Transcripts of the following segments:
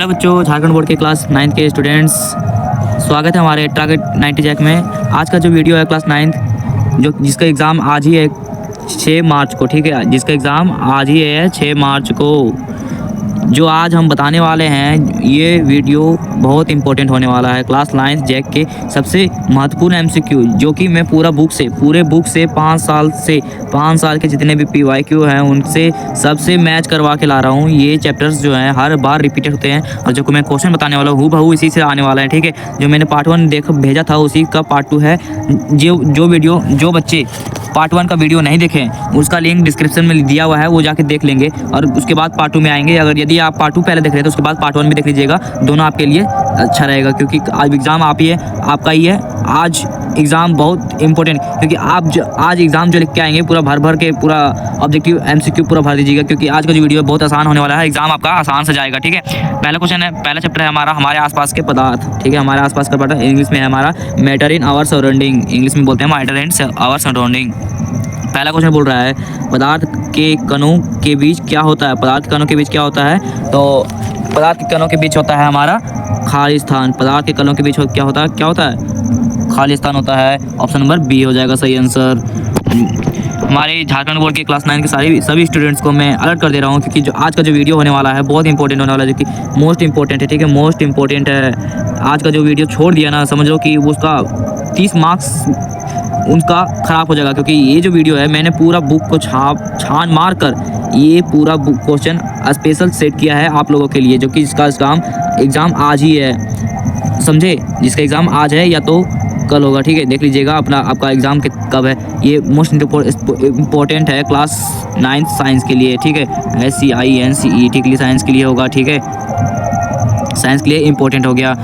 Hello बच्चों, Jharkhand board के class 9th के स्टूडेंट्स, स्वागत है हमारे टारगेट 90 जैक में। आज का जो वीडियो है क्लास 9th जिसका एग्ज़ाम आज ही है 6 मार्च को, ठीक है, जिसका एग्ज़ाम आज ही है 6 मार्च को। जो आज हम बताने वाले हैं ये वीडियो बहुत इंपॉर्टेंट होने वाला है। क्लास 9th जैक के सबसे महत्वपूर्ण MCQ जो कि मैं पूरे बुक से 5 साल के जितने भी PYQ हैं उनसे सबसे मैच करवा के ला रहा हूँ। ये चैप्टर्स जो हैं हर बार रिपीटेड होते हैं और जो मैं क्वेश्चन बताने वाला हूँ बहू इसी से आने वाला है, ठीक है। जो मैंने पार्ट 1 भेजा था उसी का पार्ट 2 है। जो बच्चे पार्ट 1 का वीडियो नहीं देखें उसका लिंक डिस्क्रिप्शन में दिया हुआ है, वो जाके देख लेंगे और उसके बाद पार्ट 2 में आएंगे। यदि आप पार्ट 2 पहले देख रहे हैं तो उसके बाद पार्ट 1 भी देख लीजिएगा, दोनों आपके लिए अच्छा रहेगा क्योंकि आज एग्ज़ाम आपका ही है। आज एग्ज़ाम बहुत इंपॉर्टेंट, क्योंकि आज एग्ज़ाम जो लिख के आएंगे पूरा भर के पूरा ऑब्जेक्टिव MCQ पूरा भर दीजिएगा क्योंकि आज का जो वीडियो बहुत आसान होने वाला है। एग्ज़ाम आपका आसान से जाएगा, ठीक है। पहला क्वेश्चन है, पहला चैप्टर है हमारा हमारे आसपास के पदार्थ, ठीक है। हमारे आसपास का पदार्थ इंग्लिश में है हमारा matter in our surrounding, English में बोलते हैं मैटर इन आवर सराउंडिंग। पहला क्वेश्चन बोल रहा है पदार्थ के कणों के बीच क्या होता है। पदार्थ के कणों के बीच क्या होता है, तो पदार्थ के कणों के बीच होता है हमारा खाली स्थान। पदार्थ के कणों के बीच क्या होता है खाली स्थान होता है। ऑप्शन नंबर बी हो जाएगा सही आंसर। हमारे झारखंड बोर्ड के क्लास 9 के सभी स्टूडेंट्स को मैं अलर्ट कर दे रहा हूँ क्योंकि जो आज का जो वीडियो होने वाला है बहुत इंपॉर्टेंट होने वाला है, जो कि मोस्ट इंपॉर्टेंट है, ठीक है, मोस्ट इंपॉर्टेंट है। आज का जो वीडियो छोड़ दिया ना, समझ लो कि उसका 30 मार्क्स उनका ख़राब हो जाएगा क्योंकि ये जो वीडियो है मैंने पूरा बुक को छान मार कर ये पूरा बुक क्वेश्चन स्पेशल सेट किया है आप लोगों के लिए, जो कि इसका एग्ज़ाम आज ही है, समझे। जिसका एग्ज़ाम आज है या तो कल होगा, ठीक है। देख लीजिएगा आपका एग्ज़ाम कब है। ये मोस्ट इम्पोर्टेंट है क्लास 9th साइंस के लिए, ठीक है। SCINCE ठीक है, साइंस के लिए होगा, ठीक है। साइंस के लिए इम्पोर्टेंट हो गया।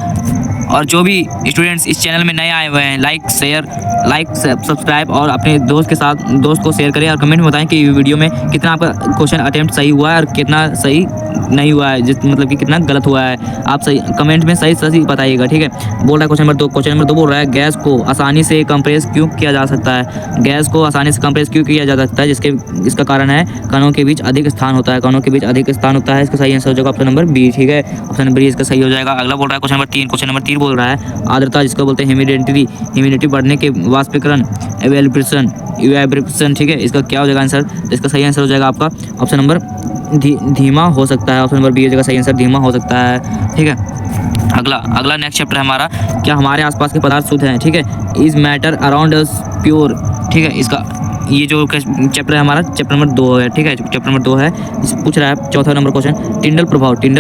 और जो भी स्टूडेंट्स इस चैनल में नए आए हुए हैं लाइक सब्सक्राइब और अपने दोस्त को शेयर करें और कमेंट में बताएं कि वीडियो में कितना आपका क्वेश्चन अटेम्प्ट सही हुआ है और कितना सही नहीं हुआ है, मतलब कि कितना गलत हुआ है। आप सही कमेंट में सही बताइएगा, ठीक है। बोल रहा है क्वेश्चन नंबर 2 बोल रहा है गैस को आसानी से कंप्रेस क्यों किया जा सकता है। गैस को आसानी से कंप्रेस क्यों किया जा सकता है, इसका कारण है कणों के बीच अधिक स्थान होता है। कणों के बीच अधिक स्थान होता है, इसका सही आंसर हो जाएगा ऑप्शन नंबर बी, ठीक है। ऑप्शन नंबर बी इसका सही हो जाएगा। अगला बोल रहा है क्वेश्चन नंबर 3 बोल रहा है आर्द्रता, जिसको बोलते हैं ह्यूमिडिटी बढ़ने के वाष्पीकरण इवेपोरेशन, ठीक है। इसका क्या हो जाएगा आंसर, इसका सही आंसर हो जाएगा आपका ऑप्शन नंबर धीमा हो सकता है। ऑप्शन नंबर बी हो जाएगा सही आंसर, धीमा हो सकता है, ठीक है। अगला नेक्स्ट चैप्टर है हमारा क्या हमारे आसपास के पदार्थ शुद्ध हैं, ठीक है। Is matter around us pure, ठीक है। इसका ये जो चैप्टर है हमारा चैप्टर नंबर 2 है, ठीक है। चैप्टर नंबर 2 है, पूछ रहा है चौथा नंबर क्वेश्चन टिंडल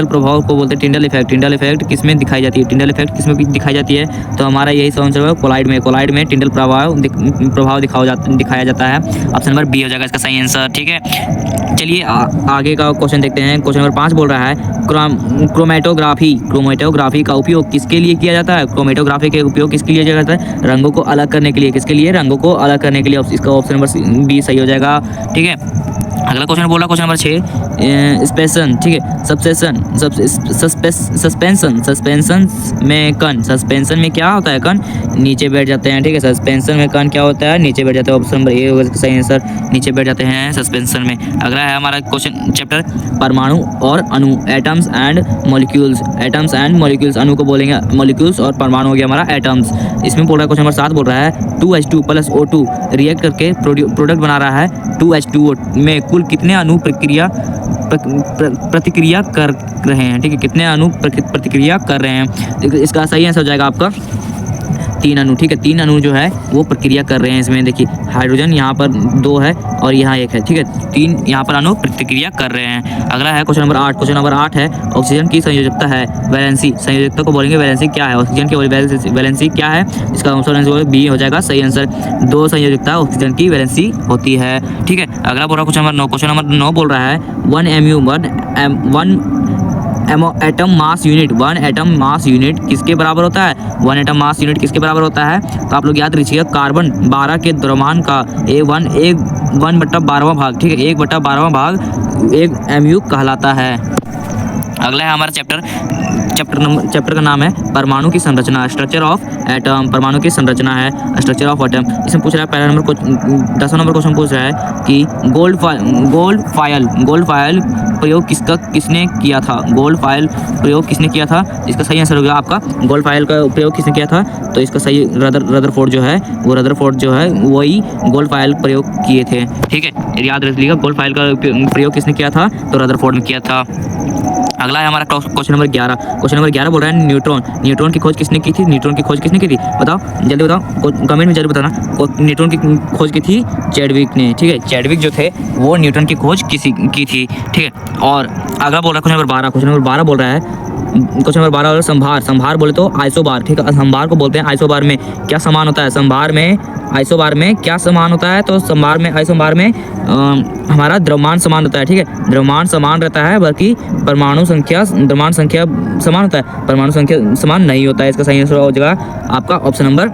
प्रभाव को बोलते हैं टिंडल इफेक्ट किसमें दिखाई जाती है। टिंडल इफेक्ट किसमें दिखाई जाती है, तो हमारा यही आंसर है कोलाइड में टिंडल प्रभाव दिखाया जाता है। ऑप्शन नंबर बी हो जाएगा इसका सही आंसर, ठीक है। चलिए आगे का क्वेश्चन देखते हैं। क्वेश्चन नंबर 5 बोल रहा है क्रोमेटोग्राफी का उपयोग किसके लिए किया जाता है। क्रोमेटोग्राफी के उपयोग किसके लिए किया जाता है, रंगों को अलग करने के लिए। किसके लिए, रंगों को अलग करने के लिए। इसका ऑप्शन नंबर बी सही हो जाएगा, ठीक है। अगला क्वेश्चन बोला क्वेश्चन नंबर 6 स्पेशन, ठीक है। सस्पेंशन में कण, सस्पेंशन में क्या होता है, कण नीचे बैठ जाते हैं, ठीक है। सस्पेंशन में कण क्या होता है, नीचे बैठ जाते हैं। ऑप्शन नंबर ए होगा सही आंसर, नीचे बैठ जाते हैं सस्पेंशन में। अगला है हमारा क्वेश्चन चैप्टर परमाणु और अणु, एटम्स एंड मॉलिक्यूल्स। अणु को बोलेंगे मॉलिक्यूल्स और परमाणु हो गया हमारा एटम्स। इसमें बोल रहा है क्वेश्चन नंबर 7 बोल रहा है 2H2 + O2 रिएक्ट करके प्रोडक्ट बना रहा है 2H2O में कुल कितने अणु प्रतिक्रिया कर रहे हैं, ठीक है। कितने अणु प्रतिक्रिया कर रहे हैं, इसका सही आंसर हो जाएगा आपका 3 अणु, ठीक है। 3 अणु जो है वो प्रक्रिया कर रहे हैं। इसमें देखिए हाइड्रोजन यहाँ पर 2 है और यहाँ 1 है, ठीक है। 3 यहाँ पर अणु प्रतिक्रिया कर रहे हैं। अगला है क्वेश्चन नंबर 8 है ऑक्सीजन की संयोजकता है वैलेंसी। संयोजकता को बोलेंगे वैलेंसी क्या है, ऑक्सीजन की वैलेंसी क्या है, इसका आंसर बी हो जाएगा सही आंसर। 2 संयोजकता ऑक्सीजन की वैलेंसी होती है, ठीक है। अगला बोल रहा है क्वेश्चन नंबर 9 बोल रहा है 1 एटम मास यूनिट किसके बराबर होता है। 1 एटम मास यूनिट किसके बराबर होता है, तो आप लोग याद रखिएगा कार्बन 12 के द्रव्यमान का 1/12वां भाग, ठीक है। 1/12वां भाग 1 mu कहलाता है। अगला है हमारा चैप्टर का नाम है परमाणु की संरचना, स्ट्रक्चर ऑफ एटम। परमाणु की संरचना है, स्ट्रक्चर ऑफ एटम। इसमें पूछ रहा है पहला नंबर 10 नंबर क्वेश्चन पूछ रहा है कि गोल्ड फाइल प्रयोग किसने किया था। गोल्ड फाइल प्रयोग किसने किया था, इसका सही आंसर हो गया आपका गोल्ड फाइल का प्रयोग किसने किया था, तो इसका सही रदरफोर्ड जो है वो रदरफोर्ड जो है वही गोल्ड फाइल प्रयोग किए थे। ठीक है, याद रख लीजिएगा गोल्ड फाइल का प्रयोग किसने किया था, तो रदरफोर्ड ने किया था। अगला है हमारा क्वेश्चन नंबर 11। क्वेश्चन नंबर 11 बोल रहा है न्यूट्रॉन की खोज किसने की थी। न्यूट्रॉन की खोज किसने की थी, बताओ जल्दी बताओ, कमेंट में जरूर बताना। न्यूट्रॉन की खोज की थी चैडविक ने। ठीक है, चैडविक जो थे वो न्यूटन की खोज की थी। ठीक है, और अगला बोल रहा है क्वेश्चन नंबर 12 बोल रहा है क्वेश्चन नंबर 12 संभार बोले तो आइसोबार। ठीक है, संभार को बोलते हैं। आइसोबार में क्या समान होता है, आइसोबार में क्या समान होता है, तो आइसोबार में हमारा द्रव्यमान समान होता है। ठीक है, द्रव्यमान समान रहता है, बाकी द्रव्यमान संख्या समान होता है, परमाणु संख्या समान नहीं होता है। इसका सही आंसर हो जाएगा आपका ऑप्शन नंबर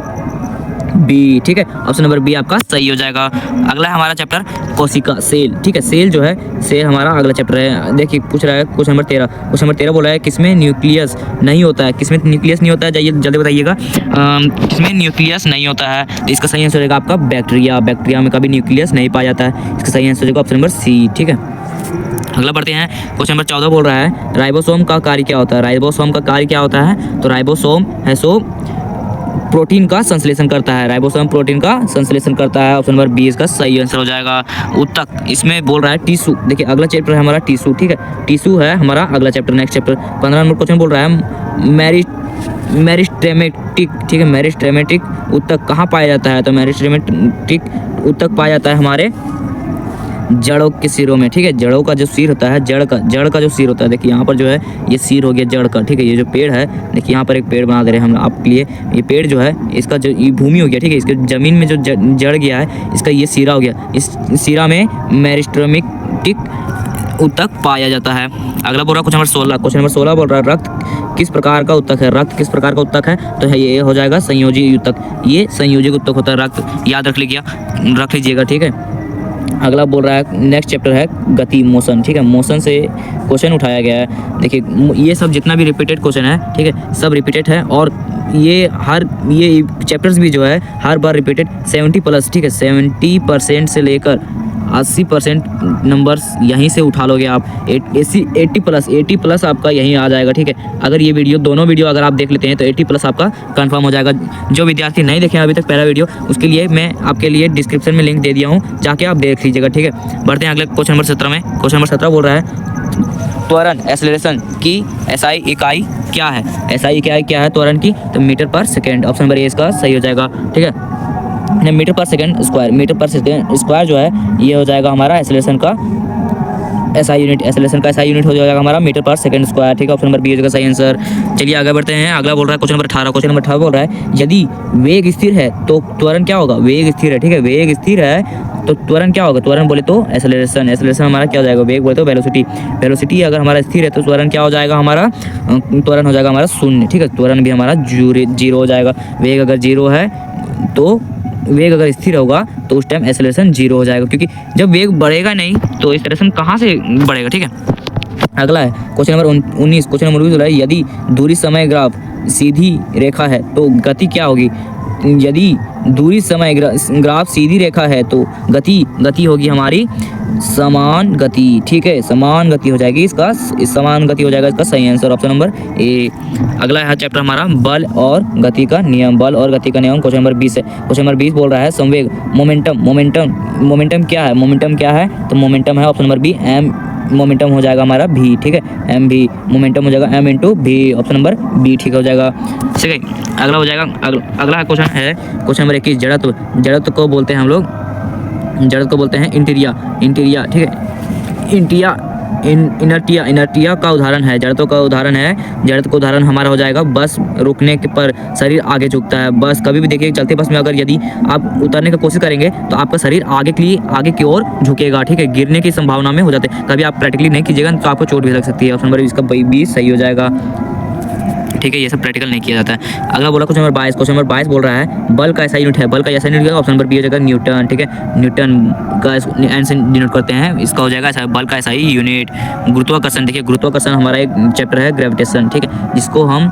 बी। ठीक है, ऑप्शन नंबर बी आपका सही हो जाएगा। अगला है हमारा चैप्टर कोशिका सेल। ठीक है, सेल जो है सेल हमारा अगला चैप्टर है। देखिए पूछ रहा है क्वेश्चन नंबर 13 बोला है किसमें न्यूक्लियस नहीं होता है। किसमें न्यूक्लियस नहीं होता है, जाइए जल्दी बताइएगा किसमें न्यूक्लियस नहीं होता है, तो इसका सही आंसर होगा आपका बैक्टीरिया में कभी न्यूक्लियस नहीं पाया जाता है। इसका सही आंसर होगा ऑप्शन नंबर सी। ठीक है, अगला बढ़ते हैं। क्वेश्चन नंबर 14 बोल रहा है राइबोसोम का कार्य क्या होता है। राइबोसोम का कार्य क्या होता है, तो राइबोसोम है सो प्रोटीन का संश्लेषण करता है। राइबोसोम प्रोटीन का संश्लेषण करता है। ऑप्शन नंबर 20 का सही आंसर हो जाएगा। उत्तक इसमें बोल रहा है टिश्यू। देखिए अगला चैप्टर है हमारा टिश्यू। ठीक है, टिश्यू है हमारा अगला chapter, next chapter. 15 number question बोल रहा है मेरिस्टेमेटिक। ठीक है, मेरिस्टेमेटिक उत्तक कहाँ पाया जाता है, तो मेरिस्टेमेटिक उत्तक पाया जाता है हमारे जड़ों के सिरों में। ठीक है, जड़ों का जो सिर होता है, जड़ का जो सिर होता है, देखिए यहाँ पर जो है ये सिर हो गया जड़ का। ठीक है, ये जो पेड़ है देखिए यहाँ पर एक पेड़ बना दे रहे हैं हम आपके लिए। ये पेड़ जो है इसका जो ये भूमि हो गया। ठीक है, इसके जमीन में जो जड़ गया है इसका ये सिरा हो गया। इस सिरा में मेरिस्टेमेटिक उत्तक पाया जाता है। अगला बोल रहा है क्वेश्चन नंबर 16 बोल रहा है रक्त किस प्रकार का उत्तक है। रक्त किस प्रकार का उत्तक है, तो है ये हो जाएगा संयोजी उत्तक। ये संयोजी उत्तक होता है रक्त, याद रख लीजिएगा। ठीक है, अगला बोल रहा है नेक्स्ट चैप्टर है गति, मोशन। ठीक है, मोशन से क्वेश्चन उठाया गया है। देखिए ये सब जितना भी रिपीटेड क्वेश्चन है, ठीक है, सब रिपीटेड है, और ये चैप्टर्स भी जो है हर बार रिपीटेड 70+। ठीक है, 70% से लेकर 80% नंबर्स यहीं से उठा लोगे आप। 80+ आपका यहीं आ जाएगा। ठीक है, अगर ये दोनों वीडियो अगर आप देख लेते हैं तो 80+ आपका कंफर्म हो जाएगा। जो विद्यार्थी नहीं देखे अभी तक पहला वीडियो, उसके लिए मैं आपके लिए डिस्क्रिप्शन में लिंक दे दिया हूँ, जाके आप देख लीजिएगा। ठीक है, बढ़ते हैं अगले क्वेश्चन नंबर 17 में। क्वेश्चन नंबर 17 बोल रहा है त्वरण एक्सेलरेशन की SI इकाई क्या है। SI इकाई क्या है त्वरण की, तो मीटर पर सेकेंड। ऑप्शन नंबर ए इसका सही हो जाएगा। ठीक है, मीटर पर सेकेंड स्क्वायर जो है ये हो जाएगा हमारा एक्सेलरेशन का SI यूनिट हो जाएगा हमारा मीटर पर सेकंड स्क्वायर। ठीक है, ऑप्शन नंबर बी होगा सही आंसर। चलिए आगे बढ़ते हैं। अगला बोल रहा है क्वेश्चन नंबर 18 बोल रहा है यदि वेग स्थिर है तो त्वरण क्या होगा। वेग स्थिर है, ठीक है, वेग स्थिर है तो त्वरण क्या होगा। त्वरण बोले तो एक्सेलरेशन हमारा क्या हो जाएगा, वेग बोले तो वेलोसिटी अगर हमारा स्थिर है तो त्वरण क्या हो जाएगा हमारा, त्वरण हो जाएगा हमारा शून्य। ठीक है, त्वरण भी हमारा जीरो हो जाएगा। वेग अगर जीरो है तो वेग अगर स्थिर होगा तो उस टाइम एक्सेलरेशन जीरो हो जाएगा, क्योंकि जब वेग बढ़ेगा नहीं तो एक्सेलरेशन कहाँ से बढ़ेगा। ठीक है, अगला है क्वेश्चन नंबर 19 बोला है यदि दूरी समय ग्राफ सीधी रेखा है तो गति क्या होगी। यदि दूरी समय ग्राफ सीधी रेखा है तो गति होगी हमारी समान गति। ठीक है, समान गति हो जाएगी, समान गति हो जाएगा इसका सही आंसर ऑप्शन नंबर ए। अगला है चैप्टर हमारा बल और गति का नियम। क्वेश्चन नंबर 20 है। क्वेश्चन नंबर 20 बोल रहा है संवेग मोमेंटम क्या है, तो मोमेंटम है option number B M. Momentum हो जाएगा हमारा भी। ठीक है, एम भी मोमेंटम हो जाएगा m इंटू भी, ऑप्शन नंबर बी ठीक हो जाएगा। ठीक है, अगला हो जाएगा अगला क्वेश्चन है क्वेश्चन नंबर 21 जड़त्व को बोलते हैं हम लोग, जड़त्व को बोलते हैं इंटीरिया। ठीक है, इनर्टिया का उदाहरण है, जड़त्व का उदाहरण है। जड़त्व का उदाहरण हमारा हो जाएगा बस रुकने के पर शरीर आगे झुकता है। बस कभी भी देखिए चलते बस में अगर यदि आप उतरने की कोशिश करेंगे तो आपका शरीर आगे की ओर झुकेगा। ठीक है, गिरने की संभावना में हो जाते हैं, कभी आप प्रैक्टिकली नहीं कीजिएगा तो आपको चोट भी लग सकती है। ऑप्शन नंबर इसका 20 सही हो जाएगा। ठीक है, ये सब प्रैक्टिकल नहीं किया जाता है। अगला बोला क्वेश्चन नंबर 22, क्वेश्चन नंबर 22 बोल रहा है बल का ऐसा यूनिट है, बल का ऐसा यूनिट ऑप्शन नंबर बी हो जाएगा न्यूटन, ठीक है, न्यूटन का एन से डिनोट करते हैं, इसका हो जाएगा ऐसा बल का ऐसा ही यूनिट। गुरुत्वाकर्षण, देखिए गुरुत्वाकर्षण हमारा एक चैप्टर है ग्रेविटेशन, ठीक है, जिसको हम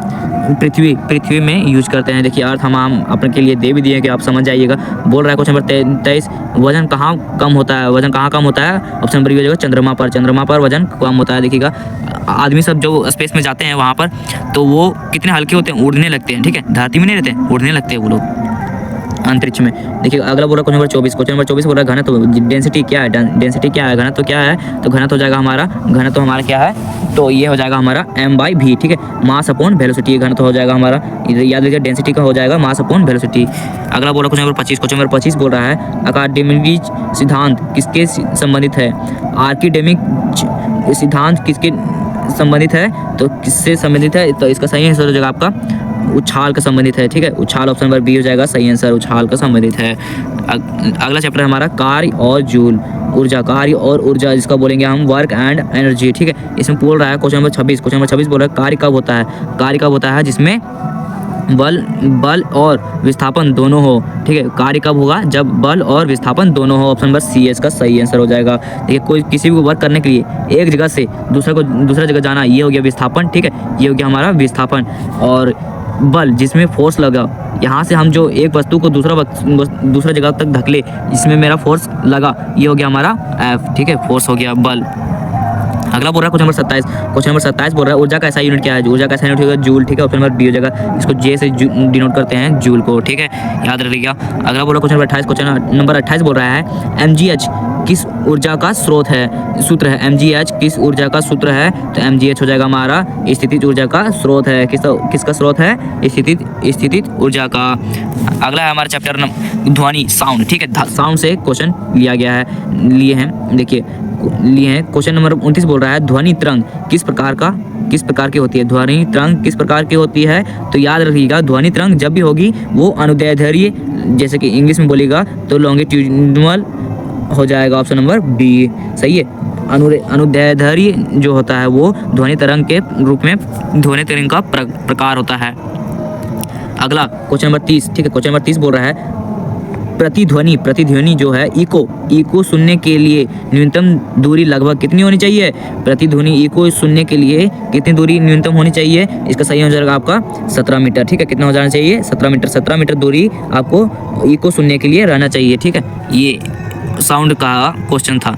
पृथ्वी में यूज करते हैं। देखिए अर्थ हम अपने के लिए दे भी दिए कि आप समझ जाइएगा। बोल रहा है क्वेश्चन नंबर 23, वजन कहाँ कम होता है, वजन कहाँ कम होता है, ऑप्शन नंबर बी हो जाएगा चंद्रमा पर, चंद्रमा पर वजन कम होता है। देखिएगा आदमी सब जो स्पेस में जाते हैं वहाँ पर तो वो कितने हल्के होते हैं, उड़ने लगते हैं, ठीक है, धरती में नहीं रहते हैं, उड़ने लगते हैं वो लोग अंतरिक्ष में। देखिए अगला बोल रहा क्वेश्चन नंबर 24, क्वेश्चन नंबर 24 बोल रहा है घनत्व, डेंसिटी क्या है, डेंसिटी क्या है, घनत्व क्या है, तो घनत्व हो जाएगा हमारा, घनत्व हमारा क्या है, तो ये हो जाएगा हमारा m/v, ठीक है, मास अपॉन वेलोसिटी, घनत्व हो जाएगा हमारा, याद रखिए डेंसिटी का हो जाएगा मास अपॉन वेलोसिटी। अगला बोल रहा क्वेश्चन नंबर 25, क्वेश्चन नंबर 25 बोल रहा है अकाडेमिक सिद्धांत किसके संबंधित है, आर्किडेमिक सिद्धांत किसके संबंधित है, तो किससे संबंधित है, तो इसका सही आंसर हो जाएगा आपका उछाल का संबंधित है, ठीक है, उछाल ऑप्शन नंबर बी हो जाएगा सही आंसर, उछाल का संबंधित है। अगला चैप्टर है हमारा कार्य और जूल, ऊर्जा, कार्य और ऊर्जा, जिसका बोलेंगे हम वर्क एंड एनर्जी, ठीक है। इसमें बोल रहा है क्वेश्चन नंबर 26, क्वेश्चन नंबर 26 बोल रहा है कार्य कब होता है, कार्य कब होता है जिसमें बल और विस्थापन दोनों हो, ठीक है, कार्य कब होगा जब बल और विस्थापन दोनों हो, ऑप्शन नंबर सी इसका सही आंसर हो जाएगा। देखिए कोई किसी भी वर्क करने के लिए एक जगह से दूसरा जगह जाना, ये हो गया विस्थापन, ठीक है, ये हो गया हमारा विस्थापन। और बल जिसमें फोर्स लगा, यहाँ से हम जो एक वस्तु को दूसरा जगह तक धकेले, इसमें मेरा फोर्स लगा, ये हो गया हमारा एफ, ठीक है, फोर्स हो गया बल। अगला बोल रहा है क्वेश्चन नंबर 27, क्वेश्चन नंबर 27 बोल रहा है ऊर्जा का ऐसा यूनिट क्या है, ऊर्जा का ऐसा यूनिट होगा जूल, ठीक है, ऑप्शन नंबर बी हो जाएगा, इसको जे से डिनोट करते हैं जूल को, ठीक है, याद रखिएगा। अगला बोल रहा क्वेश्चन नंबर 28, क्वेश्चन नंबर 28 बोल रहा है mgh किस ऊर्जा का स्रोत है, सूत्र है, mgh किस ऊर्जा का सूत्र है, तो mgh हो जाएगा हमारा स्थितिज ऊर्जा का स्रोत है, किसका स्रोत है, स्थितिज ऊर्जा का। अगला है हमारा चैप्टर ध्वनि साउंड, ठीक है, साउंड से क्वेश्चन लिया गया है, लिए हैं, देखिए लिए हैं। क्वेश्चन नंबर 29 बोल रहा है ध्वनि तरंग किस प्रकार की होती है, ध्वनि तरंग किस प्रकार की होती है, तो याद रखिएगा ध्वनि तरंग जब भी होगी वो अनुदैर्ध्य, जैसे कि इंग्लिश में बोलेगा तो लॉन्गिट्यूडिनल हो जाएगा, ऑप्शन नंबर बी सही है। अनुदैर्ध्य जो होता है वो ध्वनि तरंग के रूप में ध्वनि तरंग का प्रकार होता है। अगला क्वेश्चन नंबर 30, ठीक है, क्वेश्चन नंबर 30 बोल रहा है प्रतिध्वनि जो है इको सुनने के लिए न्यूनतम दूरी लगभग कितनी होनी चाहिए, प्रतिध्वनि इको सुनने के लिए कितनी दूरी न्यूनतम होनी चाहिए, इसका सही हो जाएगा आपका 17 मीटर, ठीक है, कितना हो जाना चाहिए 17 मीटर दूरी आपको इको सुनने के लिए रहना चाहिए, ठीक है। ये साउंड का क्वेश्चन था।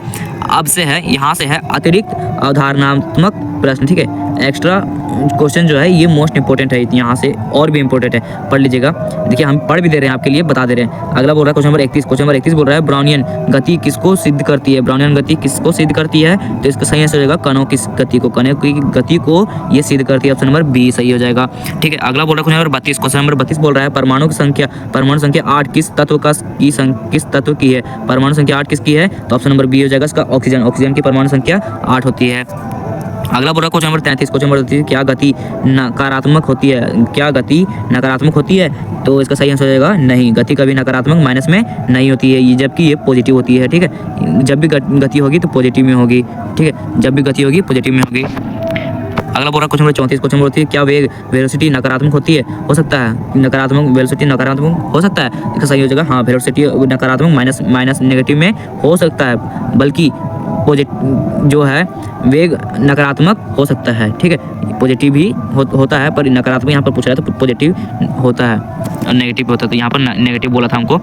अब से है यहाँ से है अतिरिक्त अवधारणात्मक प्रश्न, ठीक है, एक्स्ट्रा क्वेश्चन जो है ये मोस्ट इंपॉर्टेंट है, यहाँ से और भी इंपॉर्टेंट है, पढ़ लीजिएगा। देखिए हम पढ़ भी दे रहे हैं आपके लिए, बता दे रहे हैं। अगला बोल रहा है क्वेश्चन नंबर 31, क्वेश्चन नंबर 31 बोल रहा है ब्राउनियन गति किसको सिद्ध करती है, ब्राउनियन गति किसको सिद्ध करती है, तो इसका सही आंसर हो जाएगा कणों की गति को, कणों की गति को ये सिद्ध करती है, ऑप्शन नंबर बी सही हो जाएगा, ठीक है। अगला बोल रहा है क्वेश्चन नंबर 32, क्वेश्चन नंबर 32 बोल रहा है परमाणु संख्या 8 किस तत्व की है, परमाणु संख्या 8 किसकी है, तो ऑप्शन नंबर बी हो जाएगा इसका ऑक्सीजन की परमाणु संख्या 8 होती है। अगला बोल रहा है क्वेश्चन नंबर 33, क्वेश्चन नंबर 33 क्या गति नकारात्मक होती है, तो इसका सही आंसर हो जाएगा नहीं, गति कभी नकारात्मक माइनस में नहीं होती है, ये जबकि ये पॉजिटिव होती है, ठीक है, जब भी गति होगी तो पॉजिटिव में होगी, ठीक है, जब भी गति होगी पॉजिटिव में होगी। अगला बोल रहा है क्वेश्चन नंबर 34, क्वेश्चन बोलती है क्या वेलोसिटी नकारात्मक होती है, हो सकता है वेलोसिटी नकारात्मक हो सकता है, इसका सही हो जाएगा हाँ, वेलोसिटी नकारात्मक माइनस नेगेटिव में हो सकता है, बल्कि जो है वेग नकारात्मक हो सकता है, ठीक है, पॉजिटिव भी होता है, पर नकारात्मक यहाँ पर पूछ रहा है तो पॉजिटिव होता है और नेगेटिव होता है, तो यहाँ पर नेगेटिव बोला था हमको।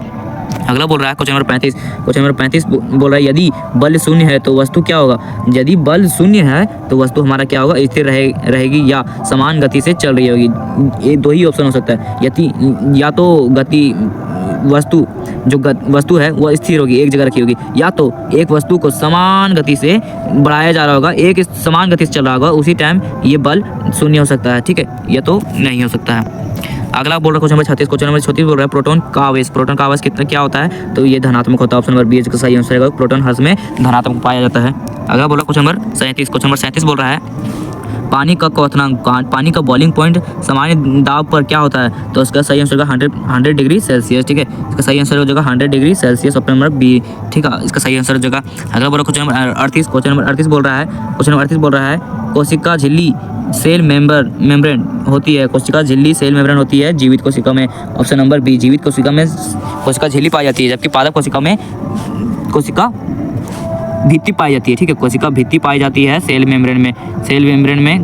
अगला बोल रहा है क्वेश्चन नंबर 35, क्वेश्चन नंबर 35 बोल रहा है यदि बल शून्य है तो वस्तु क्या होगा, यदि बल शून्य है तो वस्तु हमारा क्या होगा, स्थिर रहेगी या समान गति से चल रही होगी, ये दो ही ऑप्शन हो सकता है, या तो गति वस्तु है वो स्थिर होगी, एक जगह रखी होगी, या तो एक वस्तु को समान गति से बढ़ाया जा रहा होगा, एक समान गति से चल रहा होगा, उसी टाइम ये बल शून्य हो सकता है, ठीक है, ये तो नहीं हो सकता है। अगला बोल रहा है क्वेश्चन नंबर 36, क्वेश्चन नंबर 36 बोल रहा है प्रोटॉन का आवेश कितना क्या होता है, तो ये धनात्मक होता है, ऑप्शन नंबर बी का सही आंसर है, प्रोटॉन हर्ष में धनात्मक पाया जाता है। अगला बोल रहा है क्वेश्चन नंबर 37, क्वेश्चन नंबर 37 बोल रहा है पानी का क्वथनांक, पानी का बॉइलिंग पॉइंट सामान्य दाब पर क्या होता है, तो इसका सही आंसर होगा 100 डिग्री सेल्सियस, ठीक है, इसका सही आंसर हो जाएगा 100 degree Celsius, option number B, ठीक है, इसका सही आंसर हो जाएगा। अगला बोल रहा है क्वेश्चन नंबर 38, क्वेश्चन नंबर 38 बोल रहा है कोशिका झिल्ली सेल मेम्ब्रेन होती है। कोशिका झिल्ली सेल मेम्ब्रेन होती है जीवित कोशिका में। ऑप्शन नंबर बी, जीवित कोशिका में कोशिका झिल्ली पाई जाती है, जबकि पादप कोशिका में कोशिका भित्ति पाई जाती है। ठीक है, कोशिका भित्ति पाई जाती है सेल मेम्ब्रेन में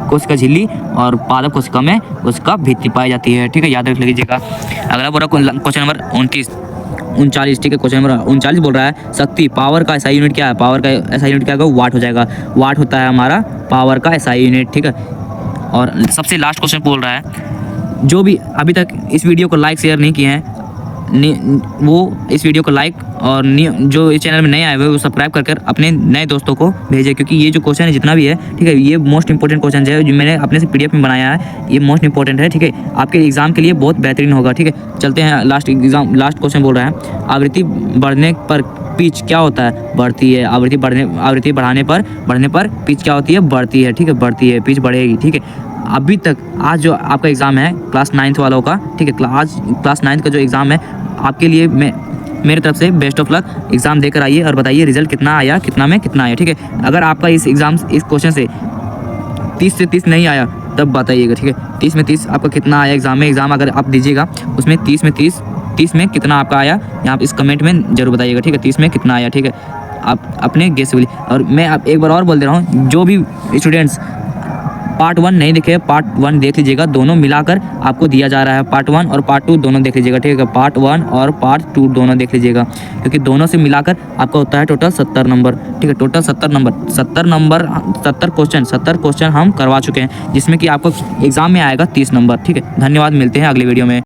कोशिका झिल्ली और पादप कोशिका में कोशिका भित्ति पाई जाती है। ठीक है, याद रख लीजिएगा। अगला बोल रहा है क्वेश्चन नंबर 39। ठीक है, क्वेश्चन नंबर 39 बोल रहा है शक्ति पावर का SI यूनिट क्या है। पावर का SI यूनिट क्या होगा, वाट हो जाएगा। वाट होता है हमारा पावर का SI यूनिट। ठीक है, और सबसे लास्ट क्वेश्चन बोल रहा है जो भी अभी तक इस वीडियो को लाइक शेयर नहीं किए हैं वो इस वीडियो को लाइक और जो इस चैनल में नए आए हुए वो सब्सक्राइब कर अपने नए दोस्तों को भेजें, क्योंकि ये जो क्वेश्चन है जितना भी है, ठीक है, ये मोस्ट इंपॉर्टेंट क्वेश्चन है जो मैंने अपने से PDF में बनाया है। ये मोस्ट इंपॉर्टेंट है। ठीक है, आपके एग्जाम के लिए बहुत बेहतरीन होगा। ठीक है, चलते हैं लास्ट क्वेश्चन बोल रहा है आवृत्ति बढ़ने पर पिच क्या होता है, बढ़ती है। आवृत्ति बढ़ने पर पिच क्या होती है, बढ़ती है। ठीक है, बढ़ती है, पिच बढ़ेगी। ठीक है, अभी तक आज जो आपका एग्ज़ाम है क्लास 9th वालों का, ठीक है, आज क्लास 9th का जो एग्ज़ाम है आपके लिए मेरी तरफ से बेस्ट ऑफ लक। एग्ज़ाम देकर आइए और बताइए रिजल्ट कितना आया, कितना में कितना आया। ठीक है, अगर आपका इस क्वेश्चन से 30 से 30 नहीं आया तब बताइएगा। ठीक है, 30 में 30 आपका कितना आया एग्ज़ाम अगर आप दीजिएगा उसमें 30 में कितना आपका आया, यहाँ इस कमेंट में जरूर बताइएगा। ठीक है, 30 में कितना आया। ठीक है, आप अपने गेस से बोलिए। और मैं आप एक बार और बोल दे रहा हूँ, जो भी स्टूडेंट्स पार्ट 1 नहीं देखे, पार्ट 1 देख लीजिएगा। दोनों मिलाकर आपको दिया जा रहा है, पार्ट 1 और पार्ट 2 दोनों देख लीजिएगा। ठीक है, पार्ट 1 और पार्ट 2 दोनों देख लीजिएगा, क्योंकि दोनों से मिलाकर आपका होता है टोटल 70 नंबर। ठीक है, टोटल 70 क्वेश्चन हम करवा चुके हैं, जिसमें कि आपको एग्जाम में आएगा 30 नंबर। ठीक है, धन्यवाद, मिलते हैं अगले वीडियो में।